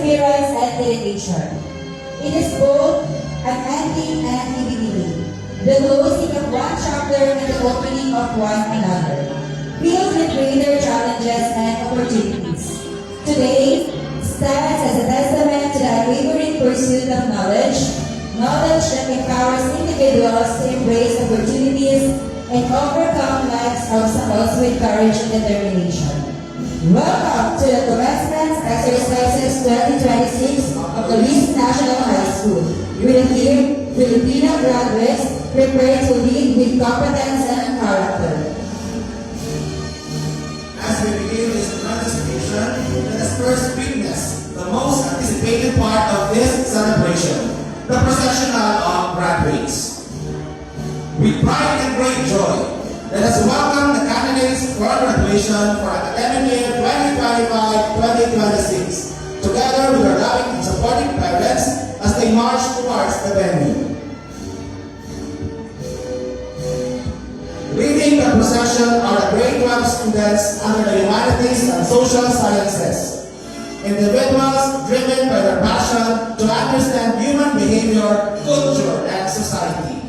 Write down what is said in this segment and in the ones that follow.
perseverance and dedication. It is both an ending and a beginning, the closing of one chapter and the opening of one another, filled with greater challenges and opportunities. Today stands as a testament to the unwavering pursuit of knowledge, knowledge that empowers individuals to embrace opportunities and overcome life's obstacles with courage and determination. Welcome to the Commencement Exercises 2026 of the Luis National High School. We will hear Filipino graduates prepared to lead with competence and character. As we begin this presentation, let us first witness the most anticipated part of this celebration, the processional of graduates. With pride and great joy, let us welcome the candidates for graduation for academic year 2025-2026, together with our loving and supporting parents as they march towards the venue. Leading the procession are the grade 12 students under the Humanities and Social Sciences, individuals driven by their passion to understand human behavior, culture, and society.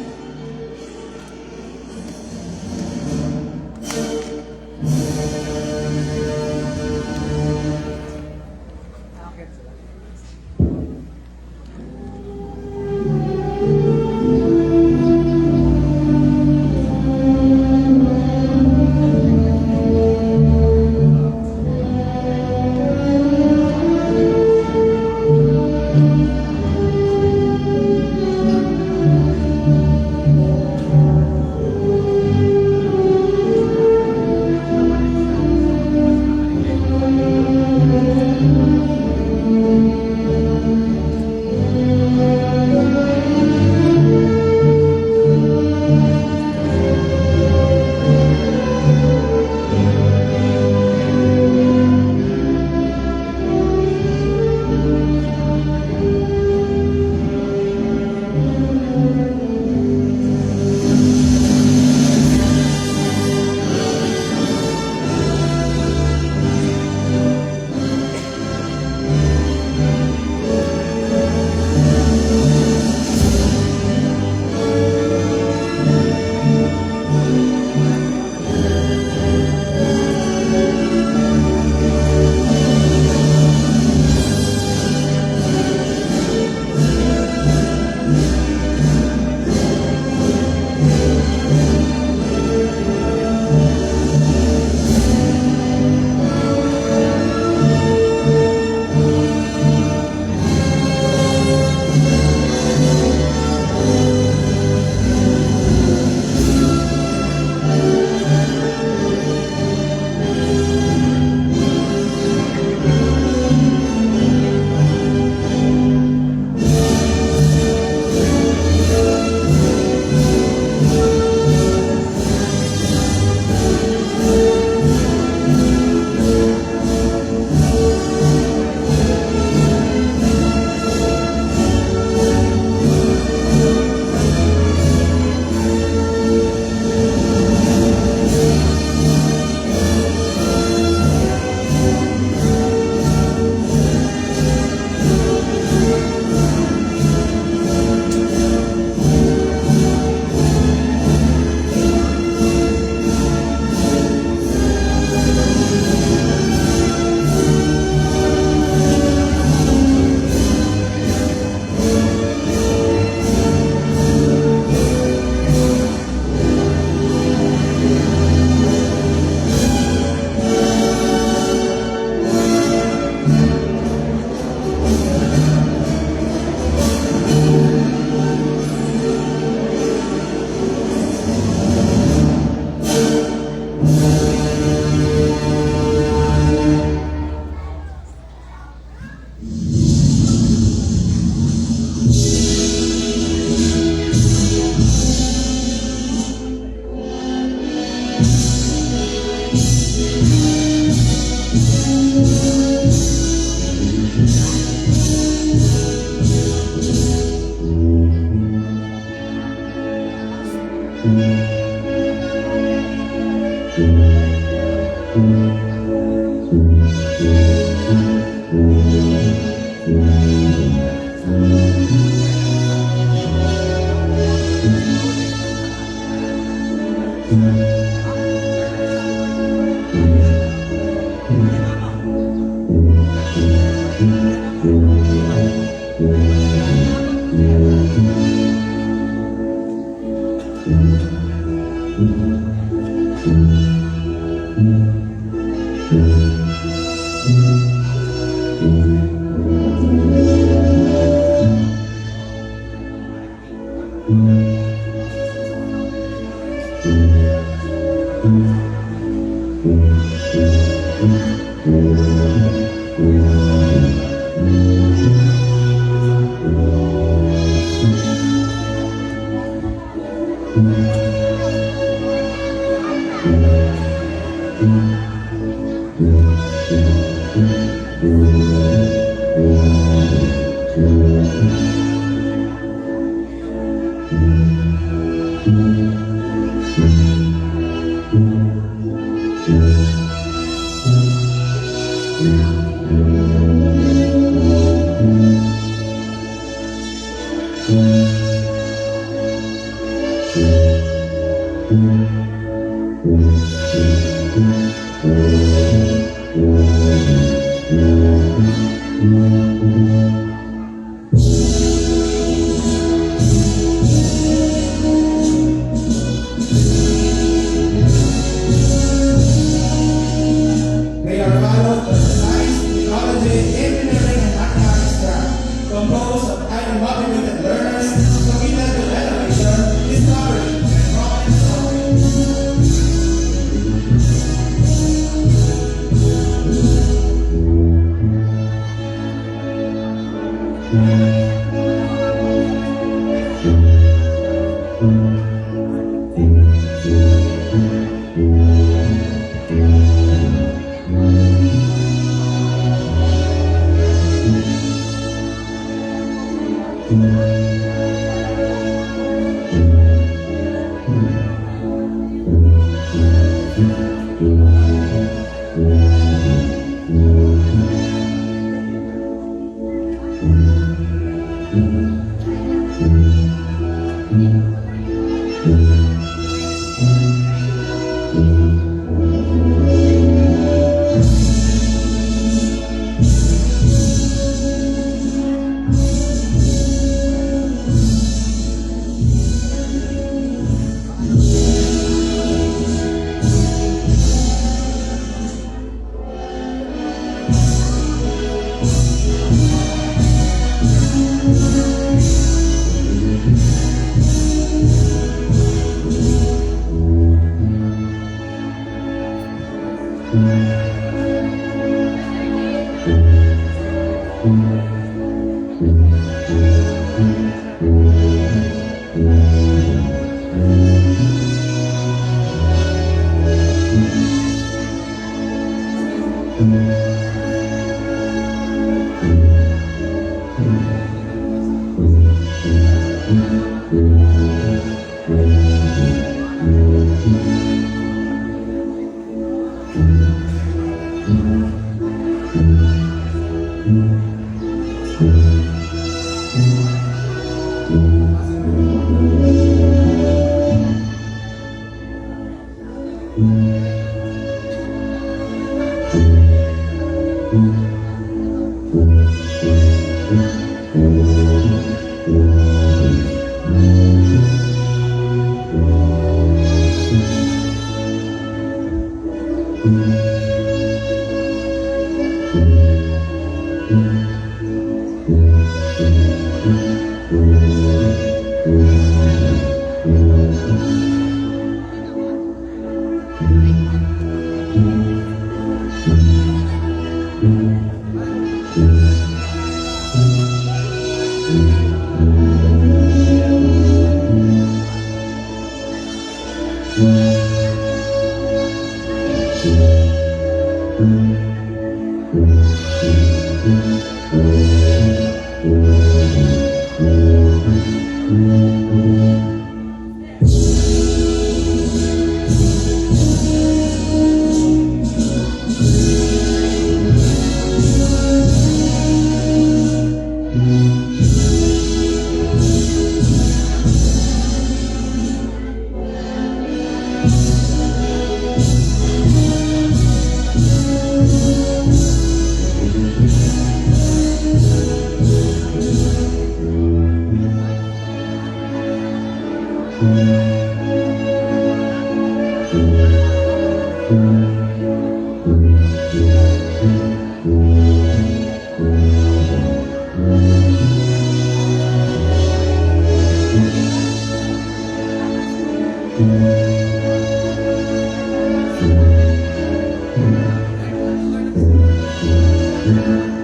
They are followed by science, technology, engineering, and mathematics track, composed of highly motivated learners committed to innovation, discovery, and problem solving.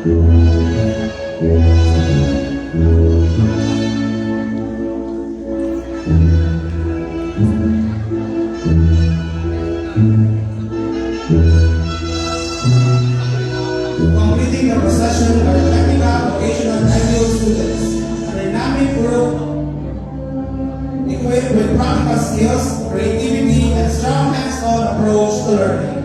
Completing the procession are technical, vocational, and ideal students, a dynamic group equipped with practical skills, creativity, and strong hands-on approach to learning.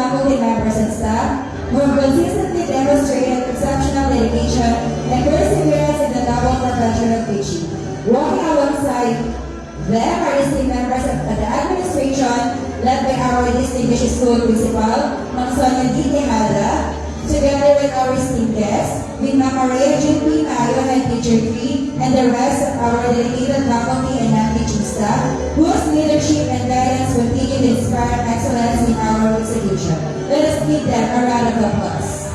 faculty members and staff who have consistently demonstrated exceptional dedication and perseverance in the noble profession of teaching. Walking alongside them are distinct members of the administration led by our distinguished school principal, Ma'am Sonia D. Tejada, together with our esteemed guests, with Ma'am Maria Jean P. Mayo, Head Teacher 3, and the rest of our dedicated faculty and non-teaching staff, whose leadership and guidance continue to inspire excellence in our institution. Let us give them a round of applause.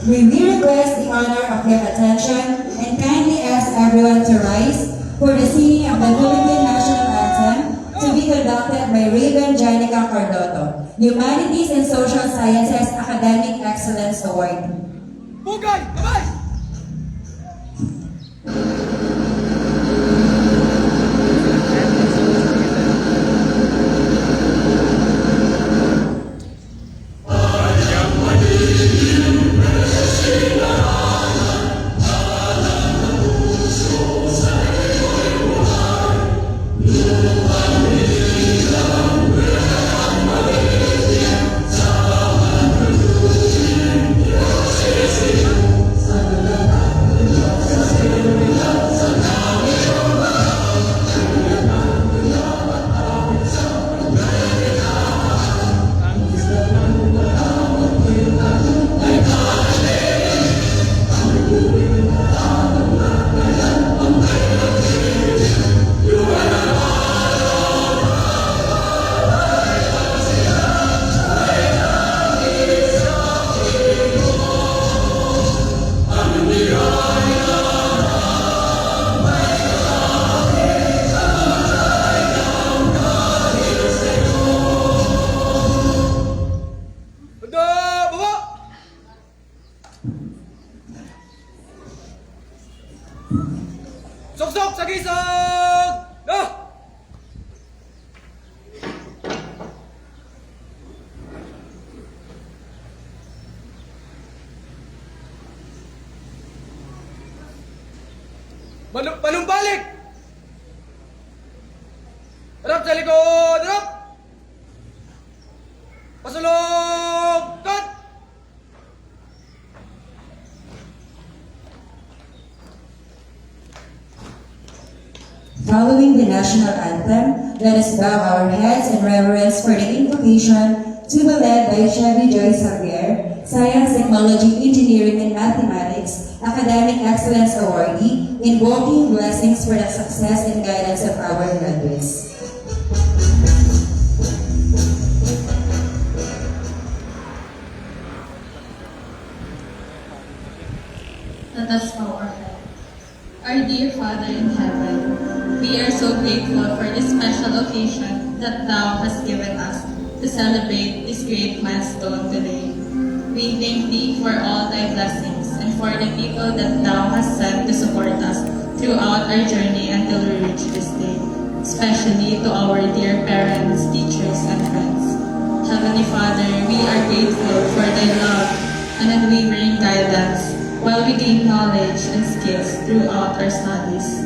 We request the honor of your attention and kindly ask everyone to rise for the singing of the Philippine National Anthem to be conducted by Raven Janica Cardoto, Humanities and Social Sciences Academic Excellence Award. Bugay! Kamay! Banda! Baba! Sok-sok sa gisag! Da! Palumbalik! Harap sa likod! Harap! Pasulong! Cut! Following the national anthem, let us bow our heads in reverence for the invocation to be led by Chevy Joy Xavier, Science, Technology, Engineering, and Mathematics Academic Excellence Awardee, invoking blessings for the success and guidance of our graduates. Let us bow our head. Our dear Father in heaven, we are so grateful for this special occasion that Thou hast given us to celebrate this great milestone today. We thank Thee for all Thy blessings and for the people that Thou hast sent to support us throughout our journey until we reach this day, especially to our dear parents, teachers, and friends. Heavenly Father, we are grateful for Thy love and unwavering guidance while we gain knowledge and skills throughout our studies.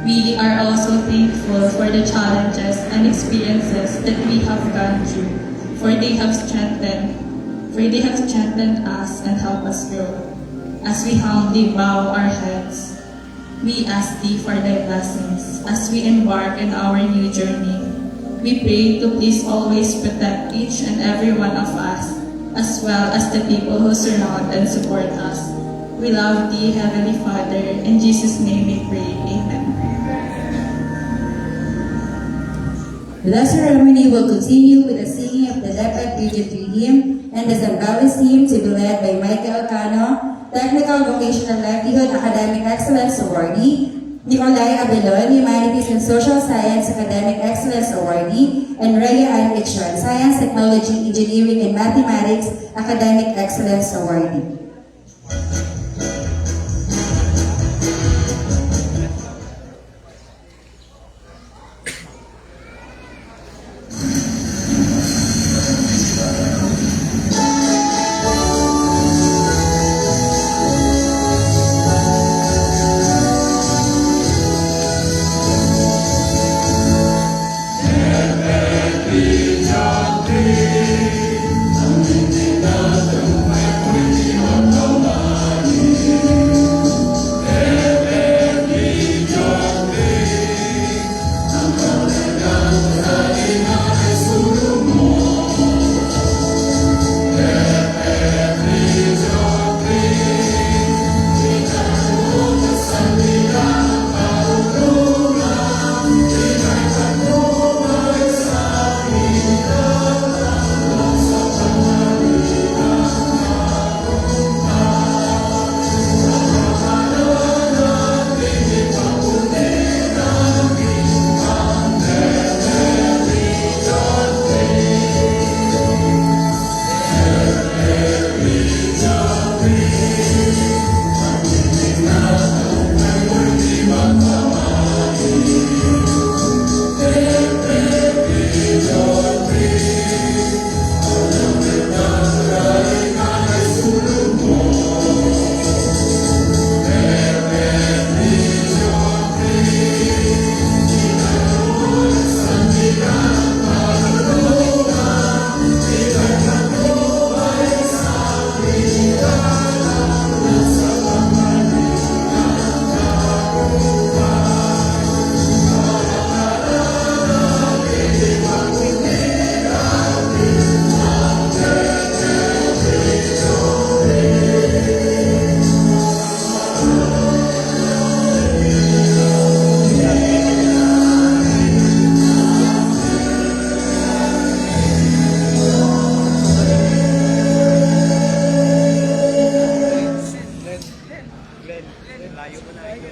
We are also thankful for the challenges and experiences that we have gone through, for they have strengthened us and helped us grow. As we humbly bow our heads, we ask Thee for Thy blessings as we embark on our new journey. We pray to please always protect each and every one of us, as well as the people who surround and support us. We love Thee, Heavenly Father. In Jesus' name we pray. Amen. The ceremony will continue with the singing of the Lepet Region 3 hymn and the Zambales hymn to be led by Michael Cano, Technical Vocational Livelihood Academic Excellence Awardee, Nicolay Abelon, Humanities and Social Science Academic Excellence Awardee, and Rhea Ann Ichon, Science, Technology, Engineering, and Mathematics Academic Excellence Awardee. Ang hindi na Thank you.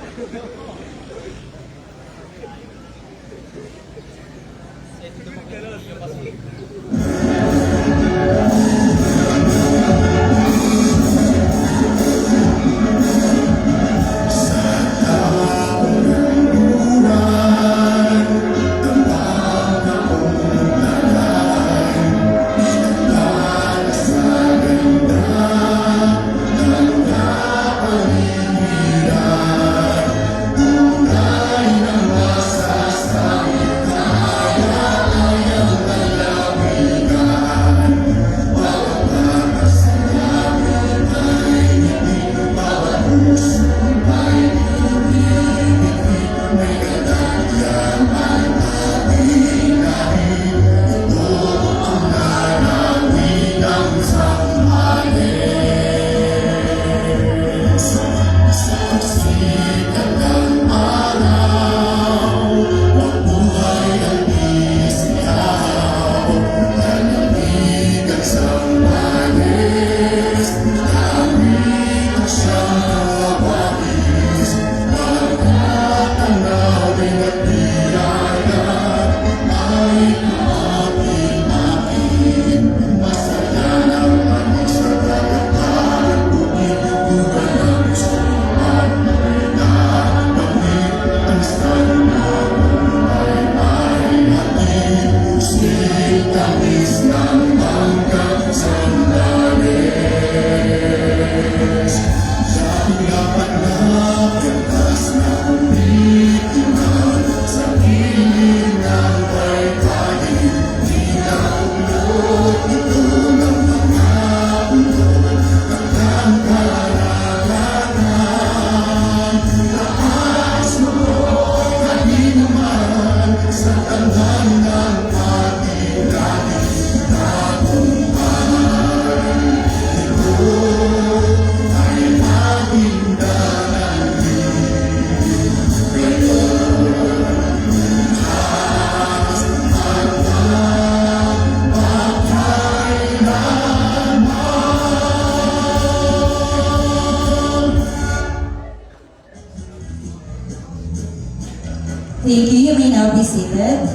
You may now be seated.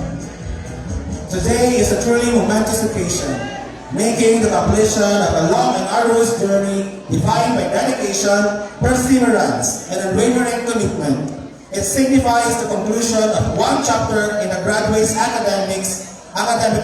Today is a truly momentous occasion, making the completion of a long and arduous journey defined by dedication, perseverance, and unwavering commitment. It signifies the conclusion of one chapter in a graduate's academic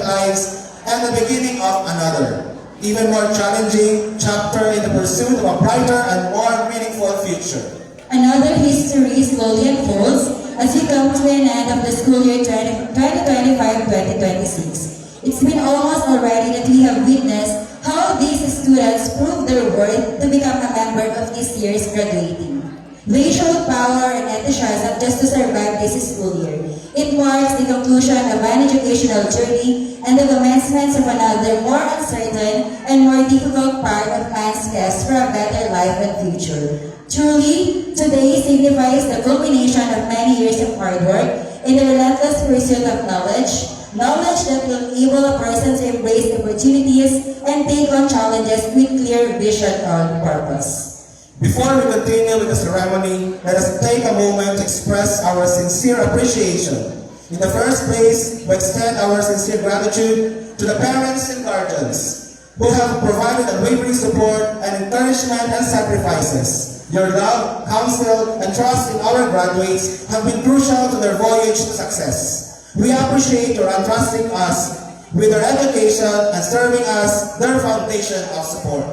lives, and the beginning of another, even more challenging chapter in the pursuit of a brighter and more meaningful future. Another history slowly unfolds as we come to an end of the school year 2025-2026. It's been almost already that we have witnessed how these students prove their worth to become a member of this year's graduating. They showed power and enthusiasm just to survive this school year. It marks the conclusion of an educational journey and the commencement of another more uncertain and more difficult part of man's quest for a better life and future. Truly, today signifies the culmination of many years of hard work in the relentless pursuit of knowledge that will enable a person to embrace opportunities and take on challenges with clear vision and purpose. Before we continue with the ceremony, let us take a moment to express our sincere appreciation. In the first place, we extend our sincere gratitude to the parents and guardians who have provided unwavering support and encouragement and sacrifices. Your love, counsel, and trust in our graduates have been crucial to their voyage to success. We appreciate your entrusting us with their education and serving as their foundation of support.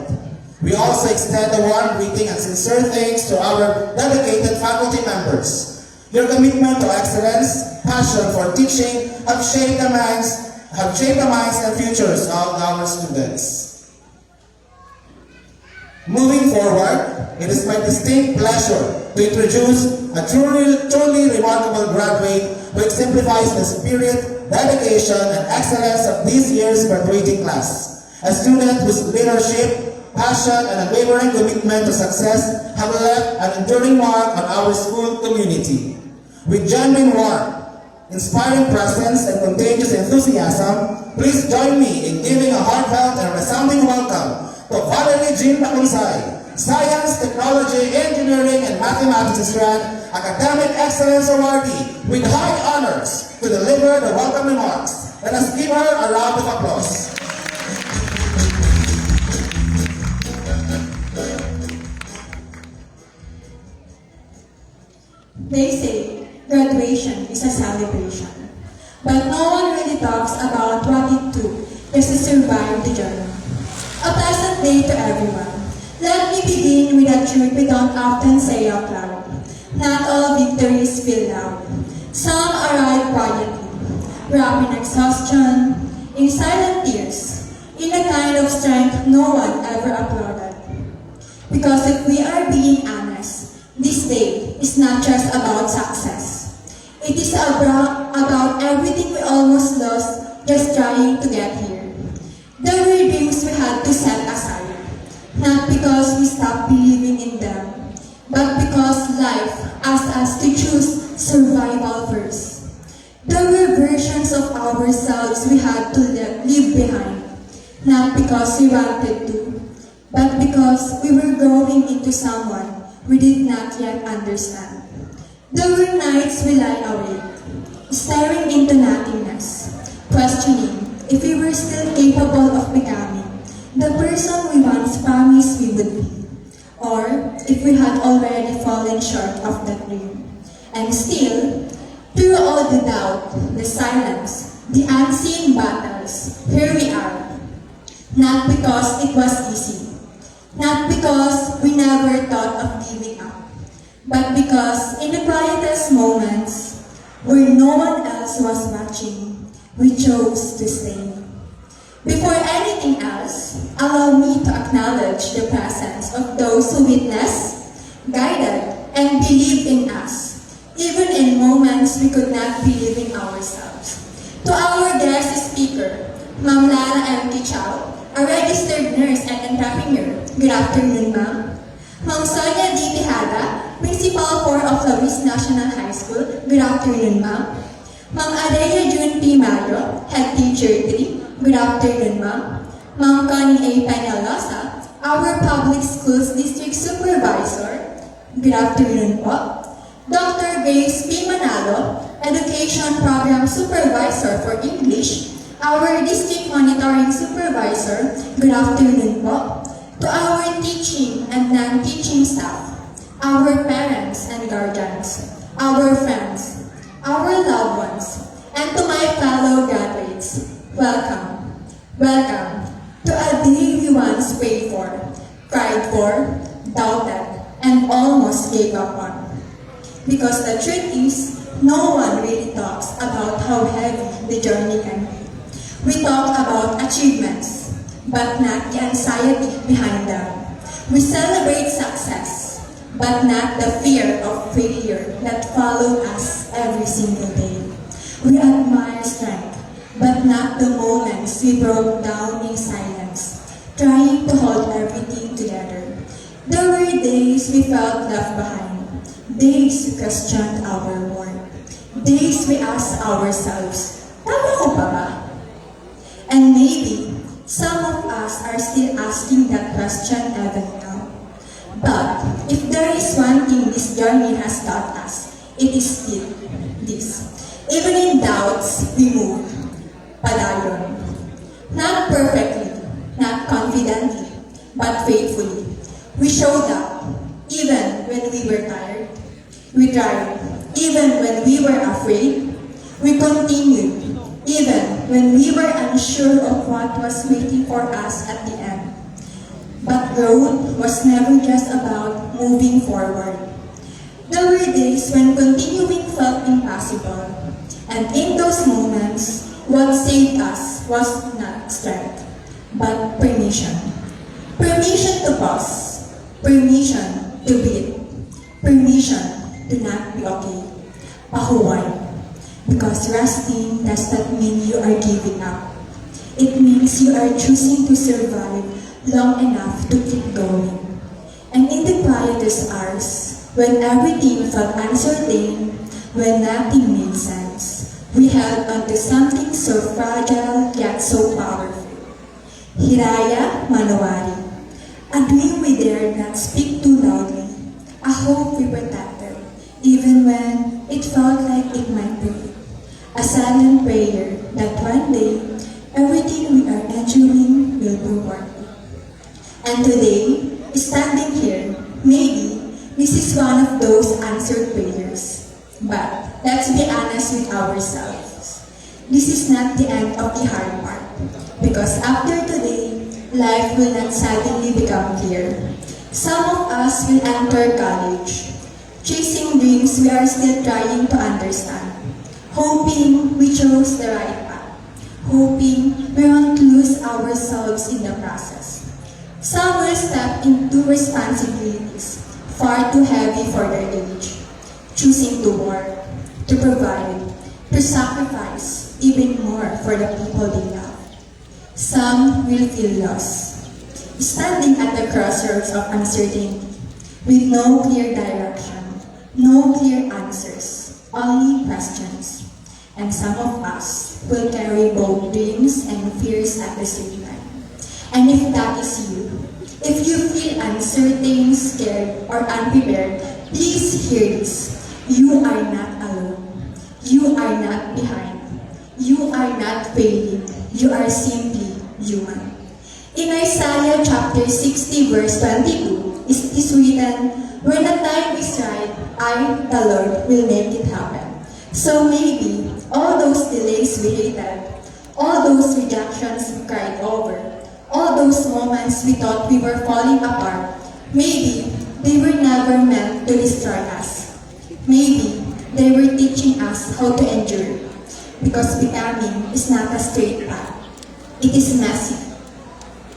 We also extend a warm greeting and sincere thanks to our dedicated faculty members. Your commitment to excellence, passion for teaching have shaped the minds and futures of our students. Moving forward, it is my distinct pleasure to introduce a truly remarkable graduate who exemplifies the spirit, dedication, and excellence of this year's graduating class. A student whose leadership, passion, and unwavering commitment to success have left an enduring mark on our school community. With genuine warmth, inspiring presence, and contagious enthusiasm, please join me in giving a heartfelt and resounding welcome to Valerie Jean Makunsay, Science, Technology, Engineering, and Mathematics Strand Academic Excellence Awardee with high honors to deliver the welcome remarks. Let us give her a round of applause. They say graduation is a celebration, but no one really talks about what it took just to survive the journey. A pleasant day to everyone. Let me begin with a truth we don't often say out loud. Not all victories feel loud. Some arrive quietly, wrapped in exhaustion, in silent tears, in a kind of strength no one ever applauded. Because if we are being honest, this day is not just about success. It is about everything we almost lost just trying to get here. There were dreams we had to set aside, not because we stopped believing in them, but because life asked us to choose survival first. There were versions of ourselves we had to leave behind, not because we wanted to, but because we were growing into someone we did not yet understand. There were nights we lie awake, staring into nothingness, questioning if we were still capable of becoming the person we once promised we would be, or if we had already fallen short of that dream. And still, through all the doubt, the silence, the unseen battles, here we are. Not because it was easy, not because we never thought of giving up, but because in the quietest moments, where no one else was watching, we chose to stay. Before anything else, allow me to acknowledge the presence of those who witnessed, guided, and believed in us, even in moments we could not believe in ourselves. To our guest speaker, Ma'am Lara M. Chow, a registered nurse and entrepreneur. Good afternoon, ma'am. Ma'am Sonia D. Tejada, Principal 4 of Luis National High School. Good afternoon, ma'am. Ma'am Adelia June P. Mayo, Head Teacher 3. Good afternoon, ma'am. Ma'am Connie A. Peñalosa, our Public Schools District Supervisor. Good afternoon po. Dr. Grace P. Manalo, Education Program Supervisor for English, our District Monitoring Supervisor. Good afternoon po. To our teaching and non-teaching staff, our parents and guardians, our friends, our loved ones, and to my fellow graduates, welcome. Welcome to a day we once prayed for, cried for, doubted, and almost gave up on. Because the truth is, no one really talks about how heavy the journey can be. We talk about achievements, but not the anxiety behind them. We celebrate success, but not the fear of failure that followed us every single day. We admire strength, but not the moments we broke down in silence, trying to hold everything together. There were days we felt left behind, days we questioned our worth, days we asked ourselves, tama ko pa ba? And maybe, some of us are still asking that question even now. But, if there is one thing this journey has taught us, it is still this. Even in doubts, we move. Padayon. Not perfectly, not confidently, but faithfully. We showed up, even when we were tired. We tried, even when we were afraid. We continued, even when we were unsure of what was waiting for us at the end. But growth was never just about moving forward. There were days when continuing felt impossible, and in those moments, what saved us was not strength, but permission. Permission to pause, permission to breathe, permission to not be okay. Pahuway. Because resting does not mean you are giving up. It means you are choosing to survive long enough to keep going. And in the quietest hours, when everything felt uncertain, when nothing made sense, we held onto something so fragile yet so powerful. Hiraya Manowari, A dream we dared not speak too loudly, a hope we protected, even when it felt like it might break. A silent prayer that one day, everything we are enduring will be worth it. And today, standing here, maybe this is one of those answered prayers. But let's be honest with ourselves. This is not the end of the hard part. Because after today, life will not suddenly become clear. Some of us will enter college, chasing dreams we are still trying to understand, hoping we chose the right path, hoping we won't lose ourselves in the process. Some will step into responsibilities far too heavy for their age, choosing to work, to provide, to sacrifice even more for the people they love. Some will feel lost, standing at the crossroads of uncertainty, with no clear direction, no clear answers, only questions. And some of us will carry both dreams and fears at the same time. And if that is you, if you feel uncertain, scared, or unprepared, please hear this. You are not alone. You are not behind. You are not failing. You are simply human. In Isaiah chapter 60 verse 22, it is written, "When the time is right, I, the Lord, will make it happen." So maybe all those delays we hated, all those rejections we cried over, all those moments we thought we were falling apart, maybe they were never meant to destroy us. Maybe they were teaching us how to endure. Because becoming is not a straight path. It is messy.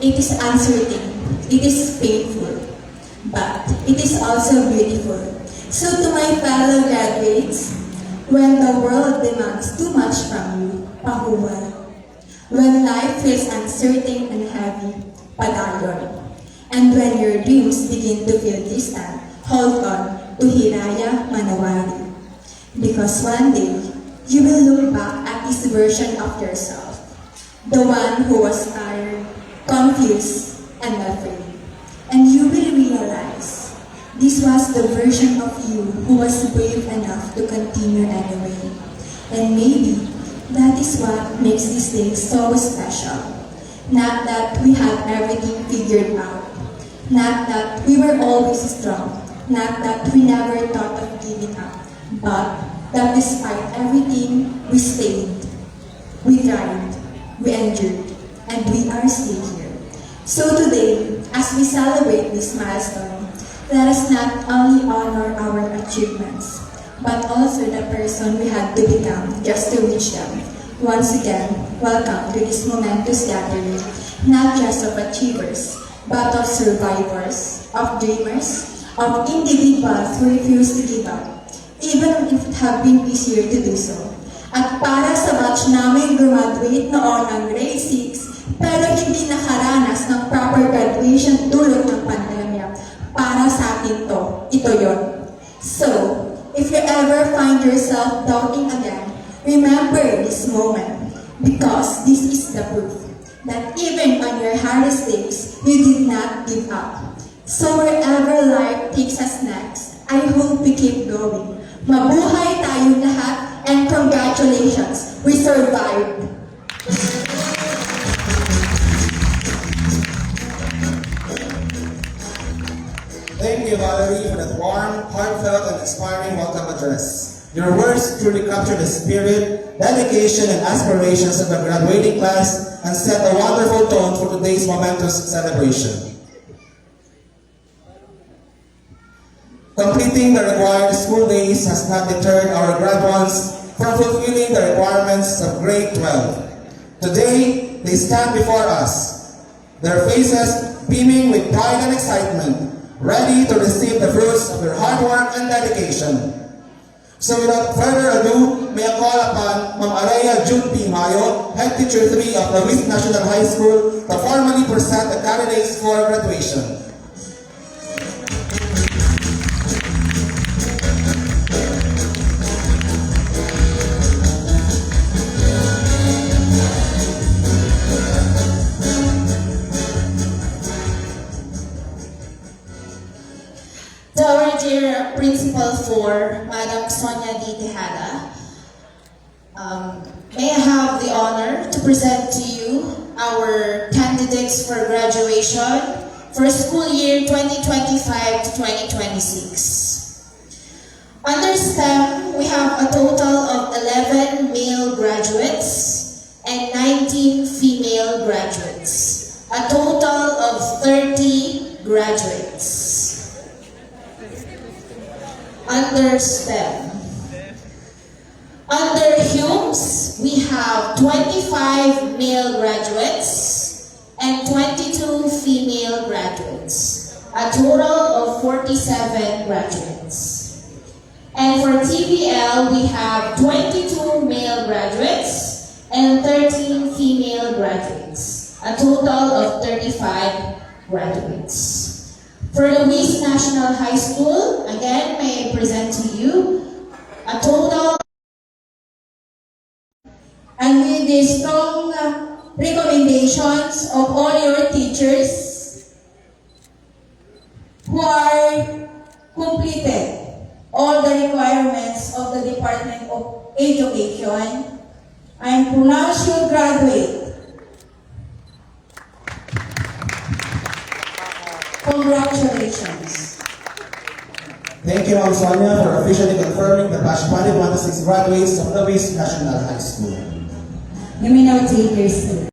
It is uncertain. It is painful. But it is also beautiful. So to my fellow graduates, when the world demands too much from you, pahuwal. When life feels uncertain and heavy, padayon. And when your dreams begin to feel distant, hold on to Hiraya Manawari. Because one day, you will look back at this version of yourself, the one who was tired, confused, and afraid. And you will realize this was the version of you who was brave enough to continue anyway. And maybe that is what makes this day so special. Not that we had everything figured out, not that we were always strong, not that we never thought of giving up, but that despite everything, we stayed, we tried, we endured, and we are still here. So today, as we celebrate this milestone, let us not only honor our achievements, but also the person we had to become just to reach them. Once again, welcome to this momentous gathering, not just of achievers, but of survivors, of dreamers, of individuals who refuse to give up, even if it have been easier to do so. At para sa batch namin graduate noon ng grade 6, pero hindi nakaranas ng proper graduation dulot ng pandemya, para sa atin to, ito yon. So, if you ever find yourself doubting again, remember this moment, because this is the proof that even on your hardest days, you did not give up. So wherever life takes us next, I hope we keep going. Mabuhay tayong lahat, and congratulations, we survived! Thank you, Valerie, for that warm, heartfelt, and inspiring welcome address. Your words truly capture the spirit, dedication, and aspirations of the graduating class and set a wonderful tone for today's momentous celebration. Completing the required school days has not deterred our graduates from fulfilling the requirements of grade 12. Today, they stand before us, their faces beaming with pride and excitement, ready to receive the fruits of their hard work and dedication. So without further ado, may I call upon Ma'am Araya Jude P. Mayo, Head Teacher 3 of Luis National High School, to formally present the candidates for graduation. Principal 4, Madam Sonia D. Tejada. May I have the honor to present to you our candidates for graduation for school year 2025 to 2026. Under STEM, we have a total of 11 male graduates and 19 female graduates. A total of 30 graduates. Under STEM. Under Humes, we have 25 male graduates and 22 female graduates. A total of 47 graduates. And for TVL, we have 22 male graduates and 13 female graduates. A total of 35 graduates. For Luis National High School, again, may I present to you a total. And with the strong recommendations of all your teachers who are completed all the requirements of the Department of Education, I am pronounced you graduate. Congratulations. Thank you, Ma'am Sonia, for officially confirming the batch 2026 graduates of Luis National High School. You may now take your seat.